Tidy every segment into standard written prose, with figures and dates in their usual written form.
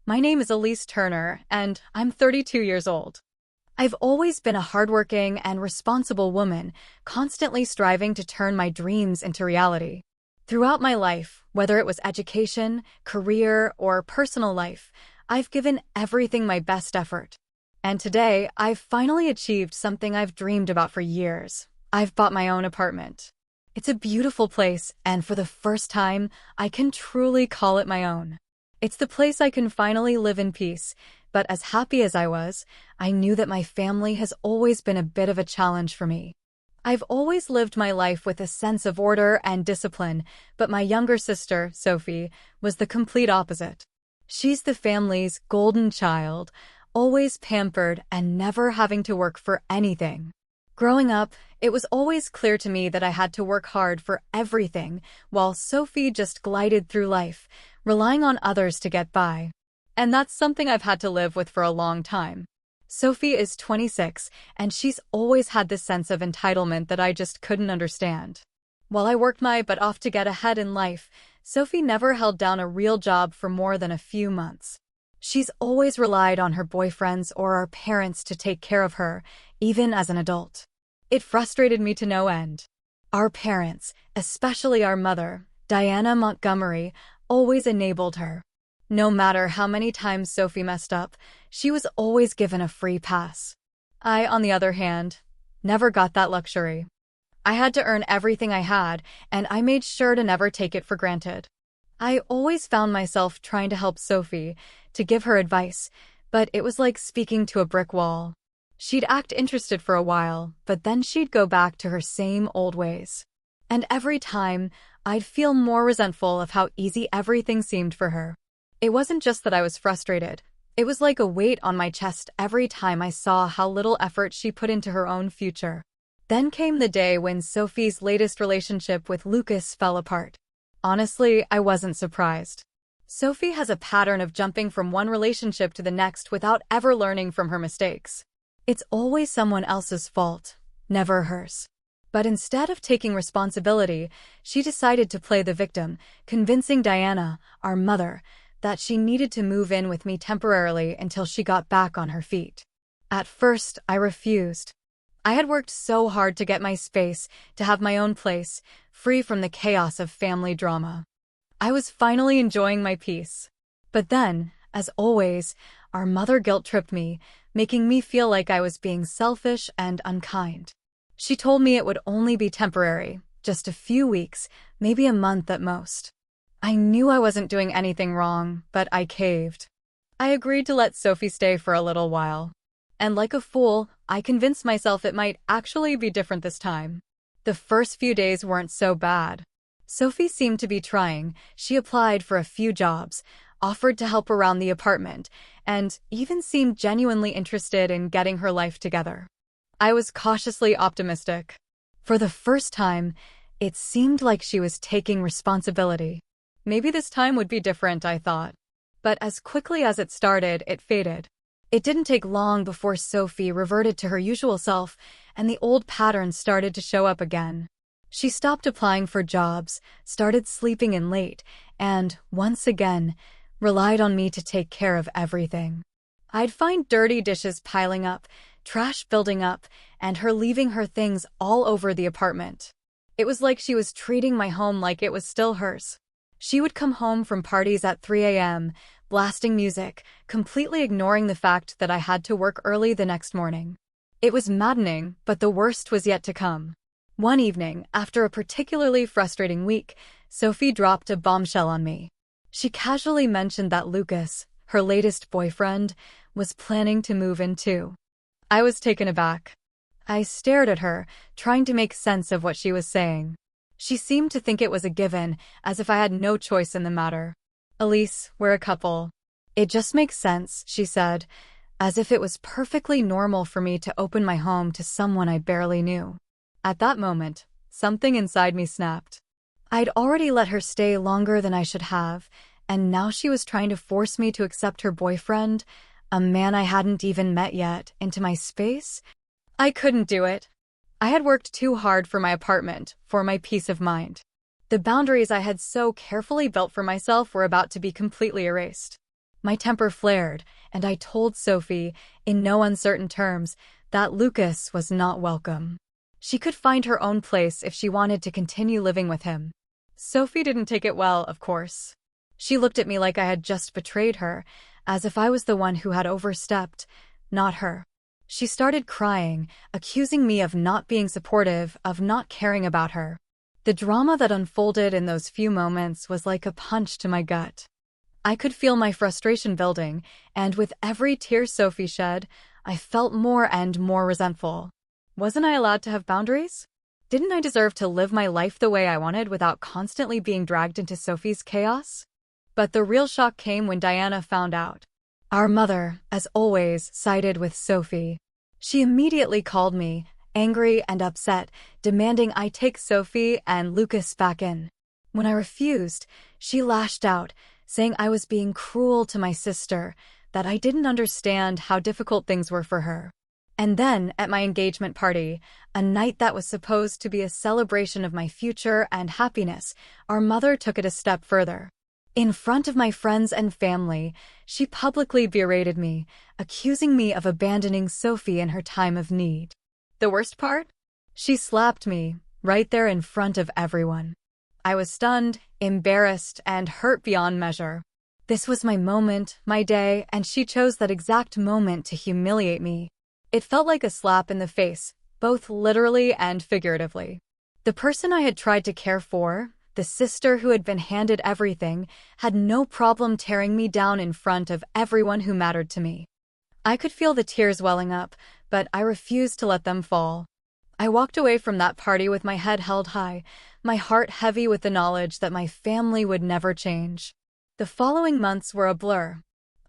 My name is Elise Turner, and I'm 32 years old. I've always been a hardworking and responsible woman, constantly striving to turn my dreams into reality. Throughout my life, whether it was education, career, or personal life, I've given everything my best effort. And today, I've finally achieved something I've dreamed about for years. I've bought my own apartment. It's a beautiful place, and for the first time, I can truly call it my own. It's the place I can finally live in peace, but as happy as I was, I knew that my family has always been a bit of a challenge for me. I've always lived my life with a sense of order and discipline, but my younger sister, Sophie, was the complete opposite. She's the family's golden child, always pampered and never having to work for anything. Growing up, it was always clear to me that I had to work hard for everything, while Sophie just glided through life, relying on others to get by. And that's something I've had to live with for a long time. Sophie is 26, and she's always had this sense of entitlement that I just couldn't understand. While I worked my butt off to get ahead in life, Sophie never held down a real job for more than a few months. She's always relied on her boyfriends or our parents to take care of her, even as an adult. It frustrated me to no end. Our parents, especially our mother, Diana Montgomery, always enabled her. No matter how many times Sophie messed up, she was always given a free pass. I, on the other hand, never got that luxury. I had to earn everything I had, and I made sure to never take it for granted. I always found myself trying to help Sophie, to give her advice, but it was like speaking to a brick wall. She'd act interested for a while, but then she'd go back to her same old ways. And every time, I'd feel more resentful of how easy everything seemed for her. It wasn't just that I was frustrated. It was like a weight on my chest every time I saw how little effort she put into her own future. Then came the day when Sophie's latest relationship with Lucas fell apart. Honestly, I wasn't surprised. Sophie has a pattern of jumping from one relationship to the next without ever learning from her mistakes. It's always someone else's fault, never hers. But instead of taking responsibility, she decided to play the victim, convincing Diana, our mother, that she needed to move in with me temporarily until she got back on her feet. At first, I refused. I had worked so hard to get my space, to have my own place, free from the chaos of family drama. I was finally enjoying my peace. But then, as always, our mother guilt-tripped me, making me feel like I was being selfish and unkind. She told me it would only be temporary, just a few weeks, maybe a month at most. I knew I wasn't doing anything wrong, but I caved. I agreed to let Sophie stay for a little while. And like a fool, I convinced myself it might actually be different this time. The first few days weren't so bad. Sophie seemed to be trying. She applied for a few jobs, offered to help around the apartment, and even seemed genuinely interested in getting her life together. I was cautiously optimistic. For the first time, it seemed like she was taking responsibility. Maybe this time would be different, I thought. But as quickly as it started, it faded. It didn't take long before Sophie reverted to her usual self, and the old patterns started to show up again. She stopped applying for jobs, started sleeping in late, and, once again, relied on me to take care of everything. I'd find dirty dishes piling up, trash building up, and her leaving her things all over the apartment. It was like she was treating my home like it was still hers. She would come home from parties at 3 a.m., blasting music, completely ignoring the fact that I had to work early the next morning. It was maddening, but the worst was yet to come. One evening, after a particularly frustrating week, Sophie dropped a bombshell on me. She casually mentioned that Lucas, her latest boyfriend, was planning to move in too. I was taken aback. I stared at her, trying to make sense of what she was saying. She seemed to think it was a given, as if I had no choice in the matter. "Elise, we're a couple. It just makes sense," she said, as if it was perfectly normal for me to open my home to someone I barely knew. At that moment, something inside me snapped. I'd already let her stay longer than I should have, and now she was trying to force me to accept her boyfriend, a man I hadn't even met yet, into my space? I couldn't do it. I had worked too hard for my apartment, for my peace of mind. The boundaries I had so carefully built for myself were about to be completely erased. My temper flared, and I told Sophie, in no uncertain terms, that Lucas was not welcome. She could find her own place if she wanted to continue living with him. Sophie didn't take it well, of course. She looked at me like I had just betrayed her, as if I was the one who had overstepped, not her. She started crying, accusing me of not being supportive, of not caring about her. The drama that unfolded in those few moments was like a punch to my gut. I could feel my frustration building, and with every tear Sophie shed, I felt more and more resentful. Wasn't I allowed to have boundaries? Didn't I deserve to live my life the way I wanted without constantly being dragged into Sophie's chaos? But the real shock came when Diana found out. Our mother, as always, sided with Sophie. She immediately called me, angry and upset, demanding I take Sophie and Lucas back in. When I refused, she lashed out, saying I was being cruel to my sister, that I didn't understand how difficult things were for her. And then, at my engagement party, a night that was supposed to be a celebration of my future and happiness, our mother took it a step further. In front of my friends and family, she publicly berated me, accusing me of abandoning Sophie in her time of need. The worst part? She slapped me, right there in front of everyone. I was stunned, embarrassed, and hurt beyond measure. This was my moment, my day, and she chose that exact moment to humiliate me. It felt like a slap in the face, both literally and figuratively. The person I had tried to care for, the sister who had been handed everything, had no problem tearing me down in front of everyone who mattered to me. I could feel the tears welling up, but I refused to let them fall. I walked away from that party with my head held high, my heart heavy with the knowledge that my family would never change. The following months were a blur.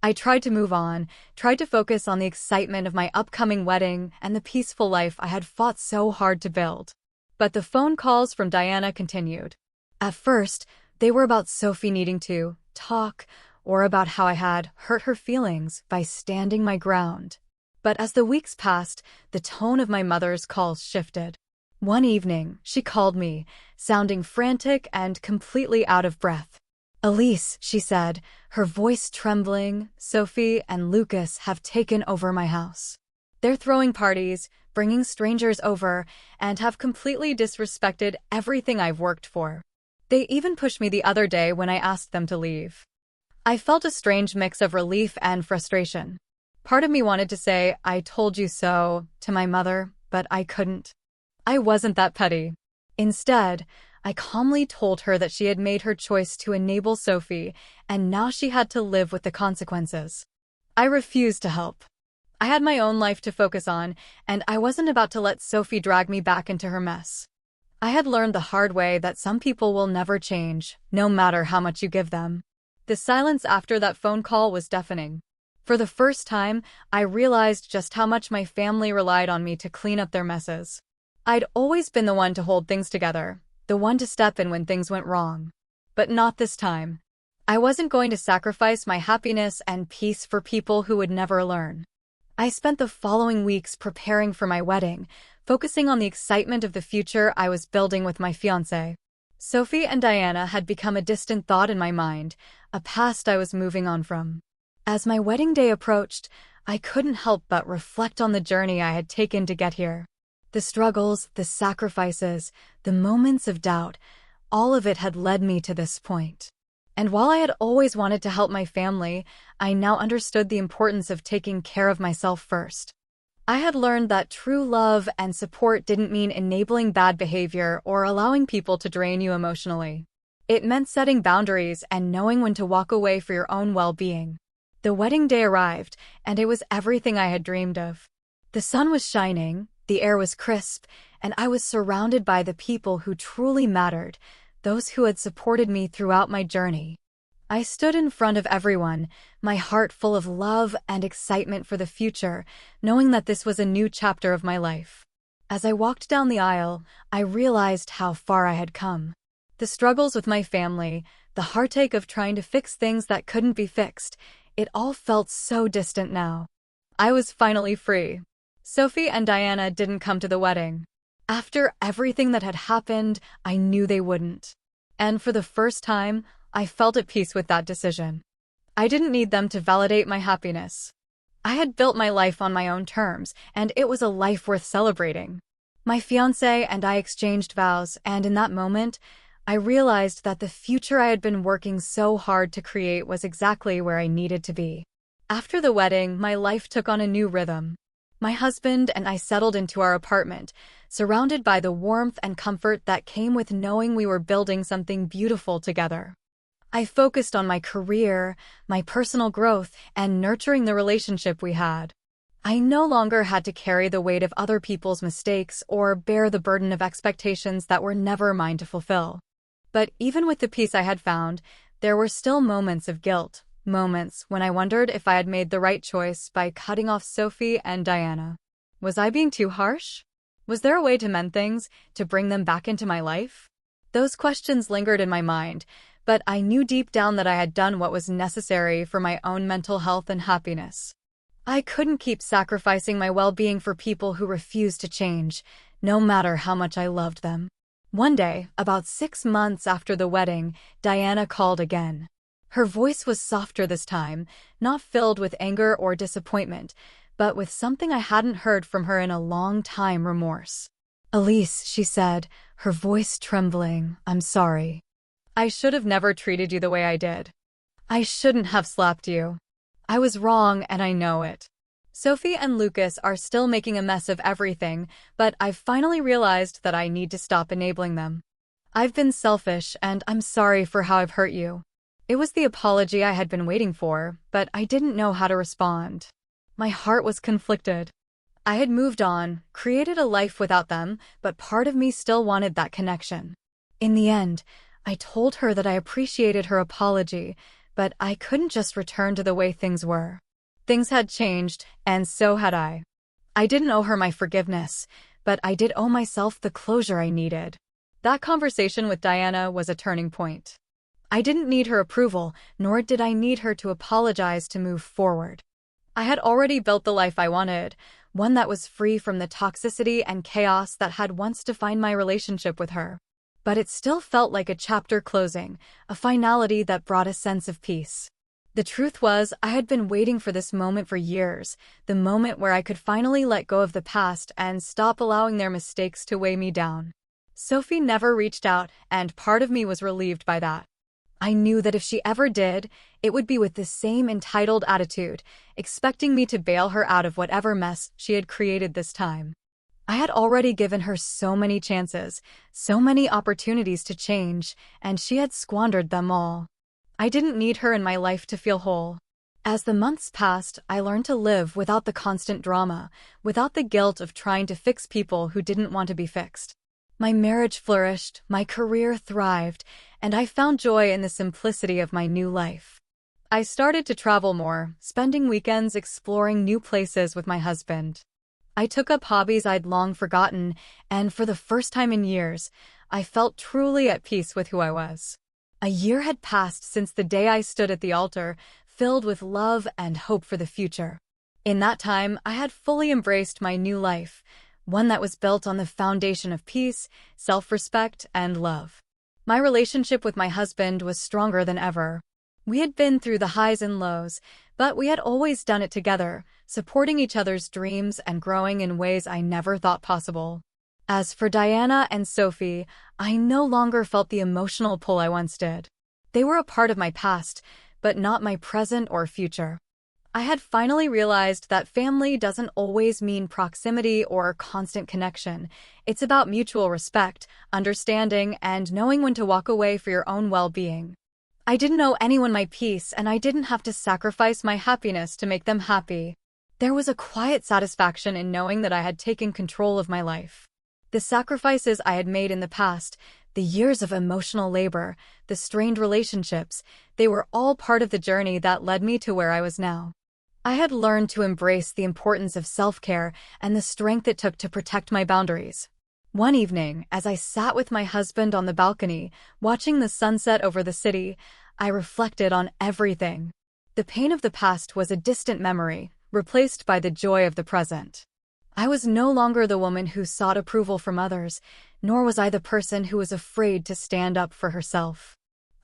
I tried to move on, tried to focus on the excitement of my upcoming wedding and the peaceful life I had fought so hard to build. But the phone calls from Diana continued. At first, they were about Sophie needing to talk, or about how I had hurt her feelings by standing my ground. But as the weeks passed, the tone of my mother's calls shifted. One evening, she called me, sounding frantic and completely out of breath. "Elise," she said, her voice trembling, "Sophie and Lucas have taken over my house. They're throwing parties, bringing strangers over, and have completely disrespected everything I've worked for. They even pushed me the other day when I asked them to leave." I felt a strange mix of relief and frustration. Part of me wanted to say, "I told you so," to my mother, but I couldn't. I wasn't that petty. Instead, I calmly told her that she had made her choice to enable Sophie, and now she had to live with the consequences. I refused to help. I had my own life to focus on, and I wasn't about to let Sophie drag me back into her mess. I had learned the hard way that some people will never change, no matter how much you give them. The silence after that phone call was deafening. For the first time, I realized just how much my family relied on me to clean up their messes. I'd always been the one to hold things together, the one to step in when things went wrong. But not this time. I wasn't going to sacrifice my happiness and peace for people who would never learn. I spent the following weeks preparing for my wedding, focusing on the excitement of the future I was building with my fiancé. Sophie and Diana had become a distant thought in my mind, a past I was moving on from. As my wedding day approached, I couldn't help but reflect on the journey I had taken to get here. The struggles, the sacrifices, the moments of doubt, all of it had led me to this point. And while I had always wanted to help my family, I now understood the importance of taking care of myself first. I had learned that true love and support didn't mean enabling bad behavior or allowing people to drain you emotionally. It meant setting boundaries and knowing when to walk away for your own well-being. The wedding day arrived, and it was everything I had dreamed of. The sun was shining, the air was crisp, and I was surrounded by the people who truly mattered, those who had supported me throughout my journey. I stood in front of everyone, my heart full of love and excitement for the future, knowing that this was a new chapter of my life. As I walked down the aisle, I realized how far I had come. The struggles with my family, the heartache of trying to fix things that couldn't be fixed, it all felt so distant now. I was finally free. Sophie and Diana didn't come to the wedding. After everything that had happened, I knew they wouldn't. And for the first time, I felt at peace with that decision. I didn't need them to validate my happiness. I had built my life on my own terms, and it was a life worth celebrating. My fiancé and I exchanged vows, and in that moment, I realized that the future I had been working so hard to create was exactly where I needed to be. After the wedding, my life took on a new rhythm. My husband and I settled into our apartment, surrounded by the warmth and comfort that came with knowing we were building something beautiful together. I focused on my career, my personal growth, and nurturing the relationship we had. I no longer had to carry the weight of other people's mistakes or bear the burden of expectations that were never mine to fulfill. But even with the peace I had found, there were still moments of guilt, moments when I wondered if I had made the right choice by cutting off Sophie and Diana. Was I being too harsh? Was there a way to mend things, to bring them back into my life? Those questions lingered in my mind, but I knew deep down that I had done what was necessary for my own mental health and happiness. I couldn't keep sacrificing my well-being for people who refused to change, no matter how much I loved them. One day, about 6 months after the wedding, Diana called again. Her voice was softer this time, not filled with anger or disappointment, but with something I hadn't heard from her in a long time: remorse. "Elise," she said, her voice trembling, "I'm sorry. I should have never treated you the way I did. I shouldn't have slapped you. I was wrong and I know it. Sophie and Lucas are still making a mess of everything, but I've finally realized that I need to stop enabling them. I've been selfish and I'm sorry for how I've hurt you." It was the apology I had been waiting for, but I didn't know how to respond. My heart was conflicted. I had moved on, created a life without them, but part of me still wanted that connection. In the end, I told her that I appreciated her apology, but I couldn't just return to the way things were. Things had changed, and so had I. I didn't owe her my forgiveness, but I did owe myself the closure I needed. That conversation with Diana was a turning point. I didn't need her approval, nor did I need her to apologize to move forward. I had already built the life I wanted, one that was free from the toxicity and chaos that had once defined my relationship with her. But it still felt like a chapter closing, a finality that brought a sense of peace. The truth was, I had been waiting for this moment for years, the moment where I could finally let go of the past and stop allowing their mistakes to weigh me down. Sophie never reached out, and part of me was relieved by that. I knew that if she ever did, it would be with the same entitled attitude, expecting me to bail her out of whatever mess she had created this time. I had already given her so many chances, so many opportunities to change, and she had squandered them all. I didn't need her in my life to feel whole. As the months passed, I learned to live without the constant drama, without the guilt of trying to fix people who didn't want to be fixed. My marriage flourished, my career thrived, and I found joy in the simplicity of my new life. I started to travel more, spending weekends exploring new places with my husband. I took up hobbies I'd long forgotten, and for the first time in years, I felt truly at peace with who I was. A year had passed since the day I stood at the altar, filled with love and hope for the future. In that time, I had fully embraced my new life, one that was built on the foundation of peace, self-respect, and love. My relationship with my husband was stronger than ever. We had been through the highs and lows, but we had always done it together, supporting each other's dreams and growing in ways I never thought possible. As for Diana and Sophie, I no longer felt the emotional pull I once did. They were a part of my past, but not my present or future. I had finally realized that family doesn't always mean proximity or constant connection. It's about mutual respect, understanding, and knowing when to walk away for your own well-being. I didn't owe anyone my peace, and I didn't have to sacrifice my happiness to make them happy. There was a quiet satisfaction in knowing that I had taken control of my life. The sacrifices I had made in the past, the years of emotional labor, the strained relationships, they were all part of the journey that led me to where I was now. I had learned to embrace the importance of self-care and the strength it took to protect my boundaries. One evening, as I sat with my husband on the balcony, watching the sunset over the city, I reflected on everything. The pain of the past was a distant memory, replaced by the joy of the present. I was no longer the woman who sought approval from others, nor was I the person who was afraid to stand up for herself.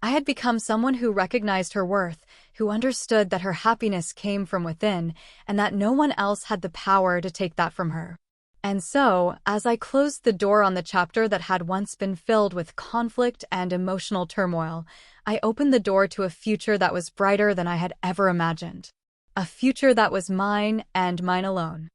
I had become someone who recognized her worth, who understood that her happiness came from within, and that no one else had the power to take that from her. And so, as I closed the door on the chapter that had once been filled with conflict and emotional turmoil, I opened the door to a future that was brighter than I had ever imagined. A future that was mine and mine alone.